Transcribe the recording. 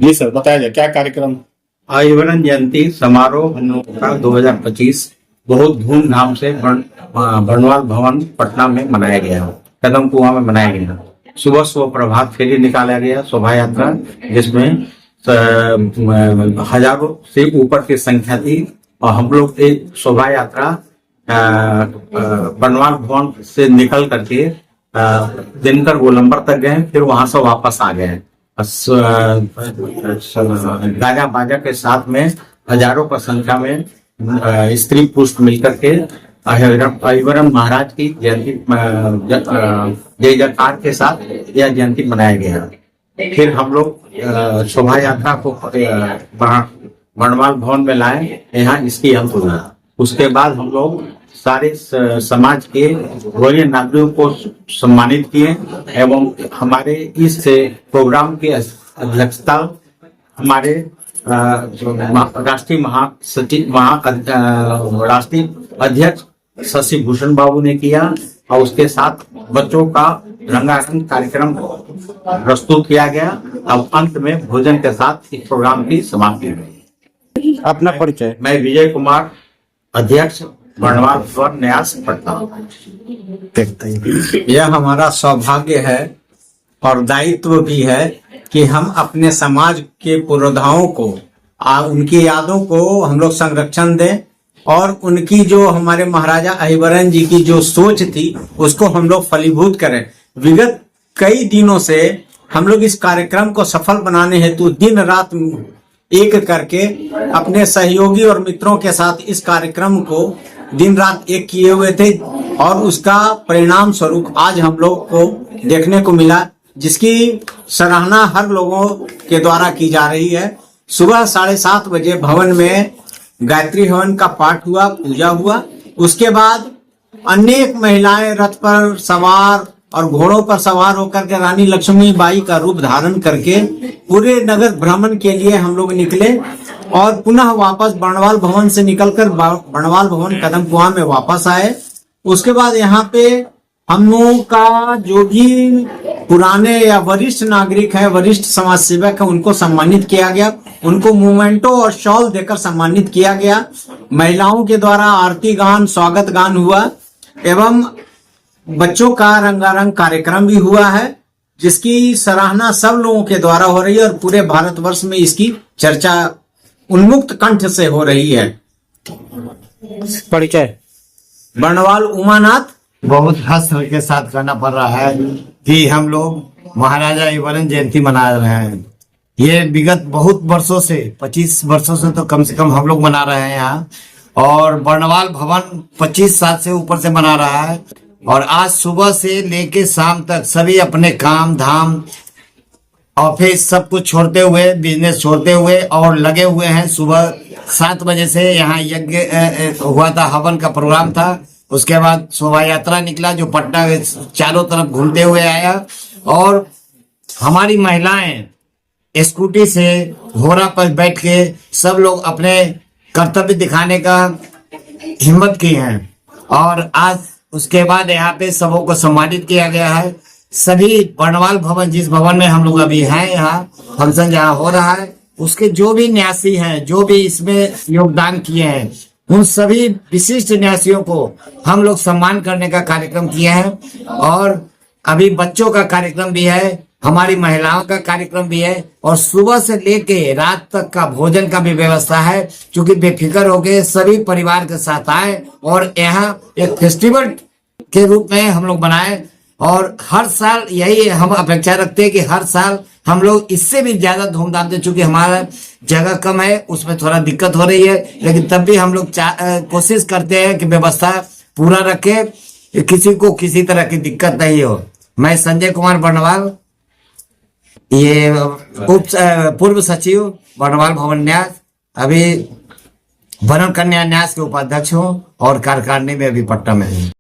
जी sir, बताया जाए क्या कार्यक्रम। आजीवन जयंती समारोह का 2025 बहुत धूमधाम से बर्नवाल भवन पटना में मनाया गया, कदम कुआं में मनाया गया। सुबह सुबह प्रभात फेरी निकाला गया, शोभा यात्रा, जिसमें हजारों से ऊपर की संख्या थी। और हम लोग एक शोभा यात्रा बर्नवाल भवन से निकल करके दिनकर गोलंबर तक गए, फिर वहां से वापस आ गए। गाजा बाजा के साथ में हजारों की संख्या में स्त्री पुरुष मिलकर के अहिवरन महाराज की जयंती जय जयकार के साथ यह जयंती मनाया गया। फिर हम लोग शोभा यात्रा को बर्नवाल भवन में लाए, यहाँ इसकी अंत हुआ। उसके बाद हम लोग सारे समाज के वरीय नागरिकों को सम्मानित किए एवं हमारे इस प्रोग्राम की अध्यक्षता हमारे राष्ट्रीय राष्ट्रीय अध्यक्ष शशि भूषण बाबू ने किया। और उसके साथ बच्चों का रंगारंग कार्यक्रम प्रस्तुत किया गया। अब अंत में भोजन के साथ इस प्रोग्राम की समाप्ति हुई। अपना परिचय। मैं विजय कुमार, अध्यक्ष बर्नवाल भवन न्यास पटना। यह हमारा सौभाग्य है और दायित्व भी है कि हम अपने समाज के पुरोधाओं को उनकी यादों को हम लोग संरक्षण दें और उनकी जो हमारे महाराजा अहिवरन जी की जो सोच थी उसको हम लोग फलीभूत करें। विगत कई दिनों से हम लोग इस कार्यक्रम को सफल बनाने हेतु दिन रात एक करके अपने सहयोगी और मित्रों के साथ इस कार्यक्रम को दिन रात एक किए हुए थे और उसका परिणाम स्वरूप आज हम लोग को देखने को मिला, जिसकी सराहना हर लोगों के द्वारा की जा रही है। सुबह 7:30 बजे भवन में गायत्री हवन का पाठ हुआ, पूजा हुआ। उसके बाद अनेक महिलाएं रथ पर सवार और घोड़ों पर सवार होकर के रानी लक्ष्मीबाई का रूप धारण करके पूरे नगर भ्रमण के लिए हम लोग निकले और पुनः वापस बर्नवाल भवन से निकलकर बर्नवाल भवन कदम कुआं में वापस आए। उसके बाद यहाँ पे हम लोगों का जो भी पुराने या वरिष्ठ नागरिक हैं, वरिष्ठ समाज सेवक हैं, उनको सम्मानित किया गया। उनको मोमेंटो और शॉल देकर सम्मानित किया गया। महिलाओं के द्वारा आरती गान, स्वागत गान हुआ एवं बच्चों का रंगारंग कार्यक्रम भी हुआ है, जिसकी सराहना सब लोगों के द्वारा हो रही है और पूरे भारतवर्ष में इसकी चर्चा उन्मुक्त कंठ से हो रही है। परिचय। बर्नवाल उमानाथ। बहुत हर्ष के साथ करना पड़ रहा है कि हम लोग महाराजा अहिवरन जयंती मना रहे हैं। ये विगत बहुत वर्षों से 25 वर्षों से तो कम से कम हम लोग मना रहे हैं यहाँ, और बर्नवाल भवन 25 साल से ऊपर से मना रहा है। और आज सुबह से लेके शाम तक सभी अपने काम धाम ऑफिस सब कुछ छोड़ते हुए, बिजनेस छोड़ते हुए और लगे हुए हैं। सुबह 7 बजे से यहाँ यज्ञ हुआ था, हवन का प्रोग्राम था। उसके बाद शोभा यात्रा निकला जो पटना के चारों तरफ घूमते हुए आया और हमारी महिलाएं स्कूटी से घोड़ा पर बैठ के सब लोग अपने कर्तव्य दिखाने का हिम्मत की है। और आज उसके बाद यहाँ पे सबों को सम्मानित किया गया है। सभी बर्नवाल भवन, जिस भवन में हम लोग अभी हैं, यहाँ फंक्शन जहाँ हो रहा है, उसके जो भी न्यासी हैं, जो भी इसमें योगदान किए हैं, उन सभी विशिष्ट न्यासियों को हम लोग सम्मान करने का कार्यक्रम किए हैं। और अभी बच्चों का कार्यक्रम भी है, हमारी महिलाओं का कार्यक्रम भी है और सुबह से लेके रात तक का भोजन का भी व्यवस्था है। क्योंकि बेफिक्र होके सभी परिवार के साथ आए और यहाँ एक फेस्टिवल के रूप में हम लोग बनाए। और हर साल यही हम अपेक्षा रखते हैं कि हर साल हम लोग इससे भी ज्यादा धूमधाम से, चूंकि हमारा जगह कम है उसमें थोड़ा दिक्कत हो रही है, लेकिन तब भी हम लोग कोशिश करते हैं कि व्यवस्था पूरा रखे, किसी को किसी तरह की दिक्कत नहीं हो। मैं संजय कुमार बर्नवाल, ये पूर्व सचिव बर्नवाल भवन न्यास, अभी वरण कन्या न्यास के उपाध्यक्ष हूँ और कार्यकारिणी में अभी पटना में हूँ।